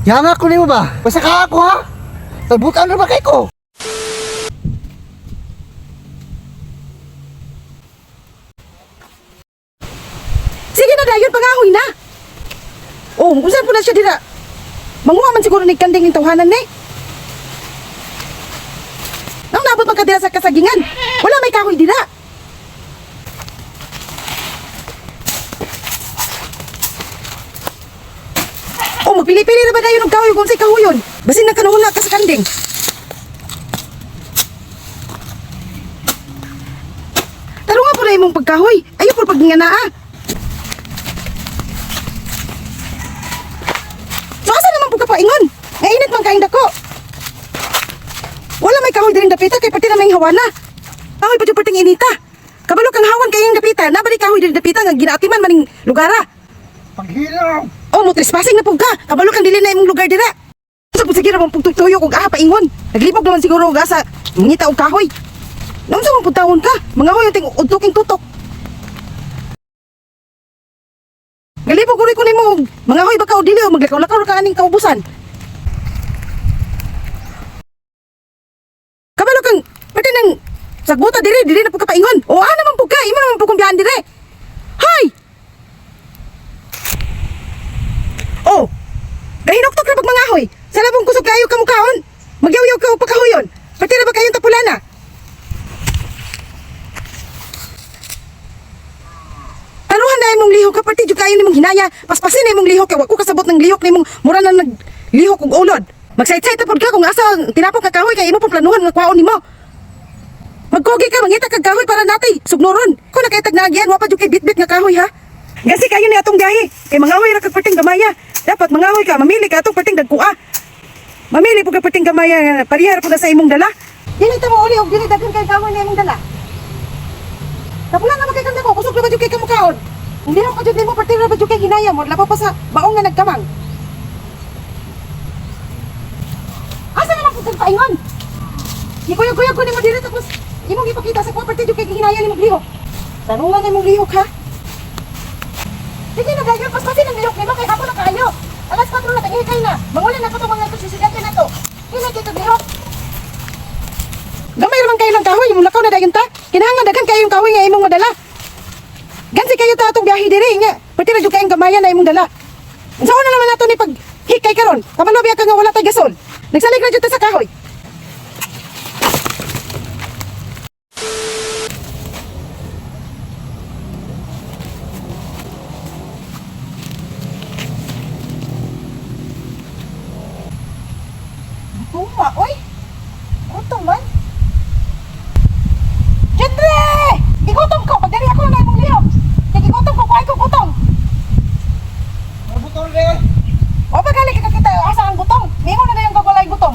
Yana ko nimo ba? Basta ka ako ha. Tabutan ra ba kay ko? Sige na dayon pangahoy na. Oh, unsan po na siya dira? Manguha man siguro ni kanding ning tawhanan ni. Nang nabot man ka dira sa kasagingan. Wala may kahoy dira. Oh, magpili-pili na ba dayon og kahoy kung say kahoyon? Basin na kanuhuna ka sa kanding. Tarunga po na imong pagkahoy. Ayaw po pagginganaa. Paingon. Mainit man kaing dako. Wala may kahoy diring dapita kay pati na may hawana. Kahoy pa jud perting inita. Kabalo kang hawan kay ing dapita, nabali kahoy diring dapita nga ginaatiman maning lugara. Paghilaw. Oh, mo trespassing na pug ka. Kabalo kang dili na imong lugar dira. Sa pud sige ra mong pugtuyo kog paingon. Naglibog naman siguro og asa mangita og kahoy. Nunsa man pud tawon ka? Mga hoy ting udtuking tutok. Galibog ko ko nimo mga hoy baka o dili o maglakaw-lakaw ka aning kaubusan. Kabalo kang pati nang sagbuta diri na pud ka paingon. O ana man pud ka, imo naman pud kumbiyahan diri. Hay. Oh. Gahinoktok ra pag mga hoy. Sa labong kusog kayo ka mukhaon. Magyaw-yaw ka og pagkahoyon. Pati ra ba kayong tapulana? Taruhan na imong lihok kapatid jud kayo nimong hinaya. Paspasin na imong lihok kay wa ko kasabot ng lihok nimong mura na naglihok og ulod. Magsayt-sayt pod ka kung asa tinapok ka kahoy kay imo pong planuhan nga kwaon nimo. Magkogi ka mangita kag kahoy para natay sugnoron. Ko na kay tagnagian wa pa jud kay bitbit nga kahoy ha. Gasi kayo ni atong gahi kay mga hoy ra kag perting gamaya. Dapat mga hoy ka mamili ka atong perting dagkua. Mamili pud ka perting gamaya parihar pud sa imong dala. Dili ta mo uli og dili daghan kay kahoy na imong dala. Tapulan na magkay kanda ko, kusog na ba kay kamukhaon? Hindi na ko dyan mo, pati na ba kay hinaya mo, labaw pa sa baong nga nagkamang. Asa naman po kang paingon? Ikuyog-kuyog ko ni mo dito, tapos imong ipakita sa kwa, pati kay hinaya ni mong lihok. Tanungan na mong lihok ha? Sige na dahil, paspasin ang lihok ni mo, kay hapon na kayo. Alas 4 na, tagihikay na. Mangulan na ko itong mga susigatin na to. Hindi dito lihok. Gamay naman kayo ng kahoy, yung lakaw na dayon ta. Kinahanglan daghan kayo yung kahoy nga imong madala. Gansi kayo ta atong biyahe diri nga. Pati ra jud kayong gamayan na imong dala. Unsa na naman nato ni pag hikay karon? Kabalo biya ka nga wala tay gasol. Nagsalig ra jud ta sa kahoy. Tuma, oy. Gutom man. Jendre! Igutom ko! Pagdali ako na imong lihok! Igutom ko! Kuhay ko gutom! Mabutol re. O paggali ka kita asa ang gutom! Mingo na na yung kagulay gutom!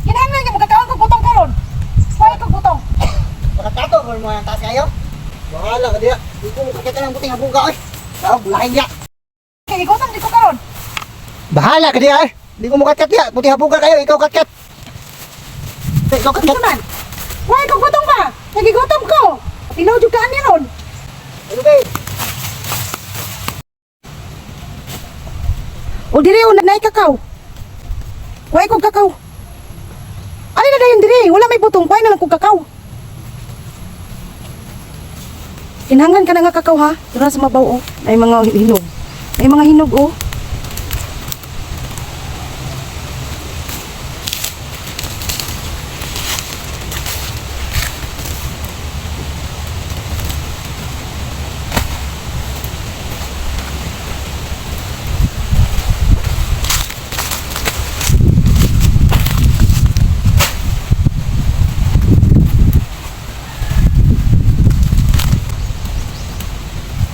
Kinahanglan ka magkakaon ko gutom karon! Kuhay ko gutom! Makatato ko mo ang taas kayo. Wala ka diya. Di ko makakita ng buting habuga oy. Sa bulahin niya. Kaya igutom di ko karon! Bahala ka diya eh. Di ko makatkat ya. Buting habuga kayo, ikaw katkat. Ikaw katkat. Ito man! Kuhay ko gutom ka! Nagigutom ko! Pilaw jud ka ani ron! Ano ba? O diri o nanay kakao! Kuhay ko kakao! Ano na dayon diri? Wala may butong, kuhay na lang kong kakao! Kinahanglan ka na nga kakao ha? Tara sa mabaw o. Ay mga hinog. Ay mga hinog o.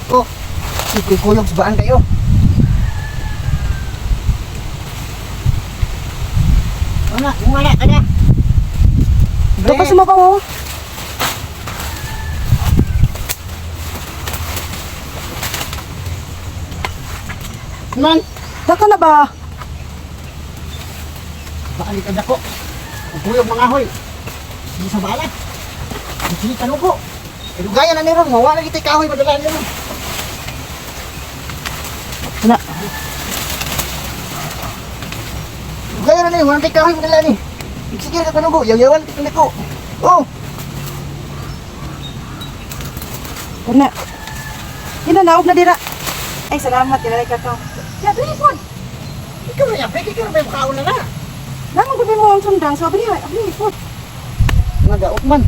Oh, ikuyog sa baan kayo. Wala ka na. Ito pa sa mabaw o. Man, Daka na ba? baka likad ako. Ikuyog mga hoy. Hindi sa bala. Hindi tanugo. Ilugaya na niron, mawala kita kahoy madalaan niron. Wala. Gaya na walang kay kahoy madala ni. Sige ka panugo, yaw-yawan kita ko. Oh, Kuna. Naog na dira. Ay, salamat. Tinalay ka to. Ya, dali po. ikaw na yan, pwede ka na may makauna na. Naman ko mo ang sundang. So, abli po. Nga daot man.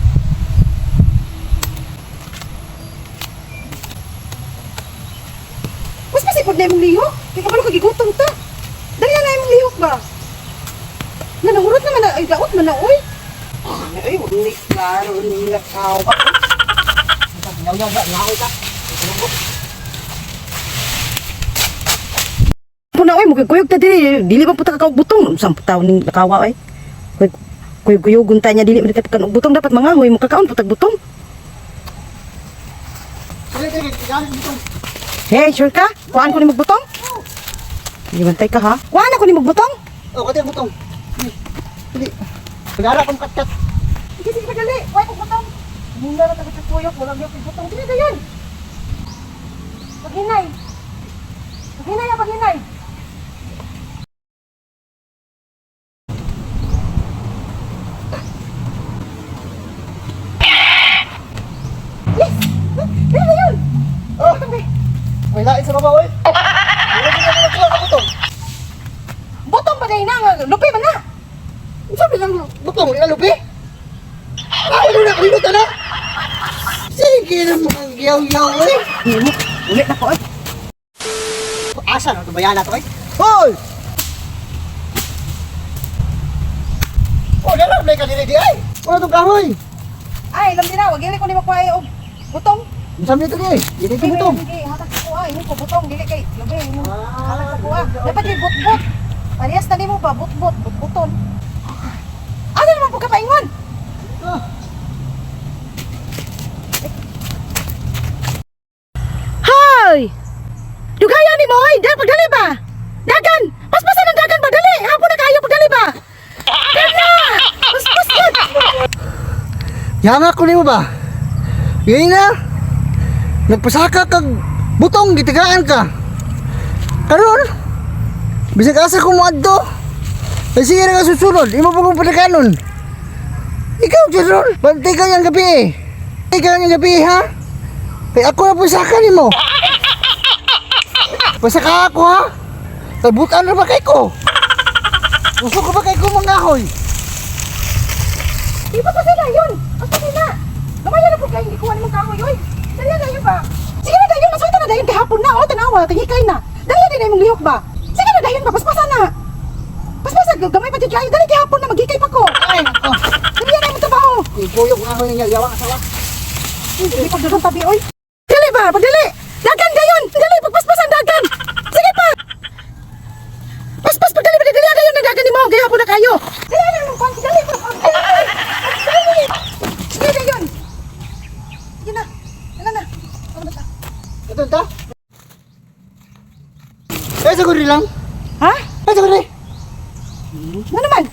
Mas pasipod na imong lihok. Kaya kabalo kagigutom ta. Dali na imong lihok ba? Nanahurot naman na. Ay, daot man na, oy. Ay, ulit klaro, nilakaw. Yaw-yaw ba, ngahoy ka. Panugo. Puna, oy, magkakuyog ta dili. Dili pa puta kakawag butong. Sampung taon ning nakawa, oy. Kuyog-kuyog tanya dili madikatikan og butong. Dapat mangahoy. Makakaon putag butong. Sige, galing dito. Hey, sure ka? Kuhaan ko ni magbutong? Hindi bantay ka, ha? Kuhaan ako ni magbutong? Oh, kati ang butong. Hindi. Pagara kong kat-kat. Sige, sige, madali. Kuhaan ko butong. Muna na tagat sa tuyok. Walang yung butong. Sige na yan. Paghinay. Paghinay, paghinay. Yes! Sige na yun. Oh, may lain sa baba, oy. Wala ka na nakuha ka butong. Butong pa dahil na. Lupi man na. Sabi lang, butong, inalupi. Ay, na, kalimutan na. Sige na mga yaw-yaw, oy. Ulit na ko, oy. Asa na, bayan na to, oy. Hoy! Oh, nalablay ka dili di, ay. Wala itong kahoy. Ay, lamdi na. Wag ko ni makuha og butong. Sabi nito di, dili ito butong. Hindi, hatag sa kuha. Hindi ko butong. Dili kay, labi. Hatag sa kuha. Dapat yung but-but. Parehas na mo ba? But-but. But-buton. Ano naman po kapaingon? Ah, Hoy! Dugaya ni mo, hoy! Pagdali ba? Dagan! Paspasan ang dagan ba? Dali! Hapon na kayo, pagdali ba? Dali! Paspasan! yanga ko nimo ba? Yun na. Nagpasaka kag butong, gitigaan ka. Karon, bisag asa ko mo adto. Ay sige na ka susunod, imo pa kong patakanon. Ikaw, Jason, bantay ka niyang gabi eh. Bantay ka niyang gabi ha? Kaya ako na pasaka ni mo. Pasaka ako ha? Tabutan na ba kay ko? Gusto ko ba kay ko mangahoy? Di ba pa sila yun? Basta sila! Lumayan na po kayo, hindi kuha ni mong kahoy, oy! Dali na yun ba? Sige na dayon, nasakita na dayon kahapon na, o, tanawa, tingikay na! Dali na yung mong lihok ba? Sige na dayon ba, paspasan na! Paspasan, gamay pa dyan kayo, dali kahapon na, magikay pa ko! Ay, ako. Dali na yung trabaho! Ibuyog nga ako niya, yawang asawa. Hindi pag doon tabi, oy! Dali ba, pagdali! Dagan dayon! Dali, pagpaspasan, dagan! Sige pa! Paspas, pagdali, dali na dayon, nadagan ni mo, gayapon na kayo! Dali na yung pang, dali pa! Dali! Sige dayon! Sige na, dala na! Ano ba ta? Ito, ito. Eh, siguro lang. Ha? Eh, siguro. Ano naman?